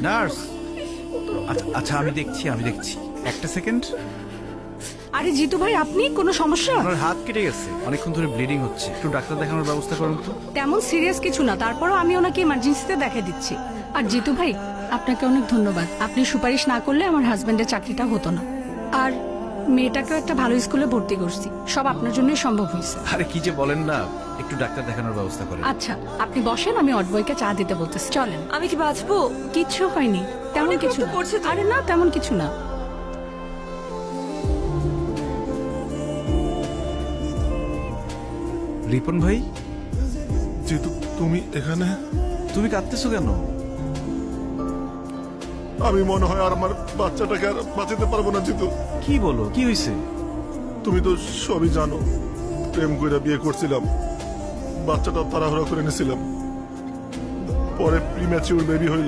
Nurse, আচ্ছা আমি দেখছি একটা সেকেন্ড। আরে জিতু ভাই, আপনি কোনো সমস্যা? আপনার হাত কেটে গেছে, অনেকক্ষণ ধরে ব্লিডিং হচ্ছে, একটু ডাক্তার দেখানোর ব্যবস্থা করুন তো। তেমন সিরিয়াস কিছু না, তারপরও আমি ওনাকে ইমার্জেন্সিতে দেখাই দিচ্ছি। আর জিতু ভাই, আপনাকে অনেক ধন্যবাদ। আপনি সুপারিশ না করলে আমার হাজবেন্ডের চাকরিটা হতো না। আর মেয়েটাকেও একটা ভালো স্কুলে ভর্তি করছি, সব আপনার জন্যই সম্ভব হয়েছে। আরে কি যে বলেন না, একটু ডাক্তার দেখানোর ব্যবস্থা করেন। আচ্ছা আপনি বসেন, আমি অটবয়কে চা দিতে বলতেছি। চলেন। আমি কি বাঁচবো? কিচ্ছু হয়নি, তেমন অনেক কিছু রক্ত না। পড়ছে তো। আরে না, তেমন কিছু না। রিপন ভাই, জিতু, তুমি এখানে? তুমি কাঁদতেছো কেন? আমি মনে হয় আর আমার বাচ্চাটাকে আর বাঁচাতে পারবো না জিতু। কি বলো, কি হয়েছে? তুমি তো সবই জানো, প্রেম করে বিয়ে করছিলাম, বাচ্চাটা তাড়াহুড়া করে নিয়েছিলাম, পরে প্রিম্যাচিউর বেবি হইল।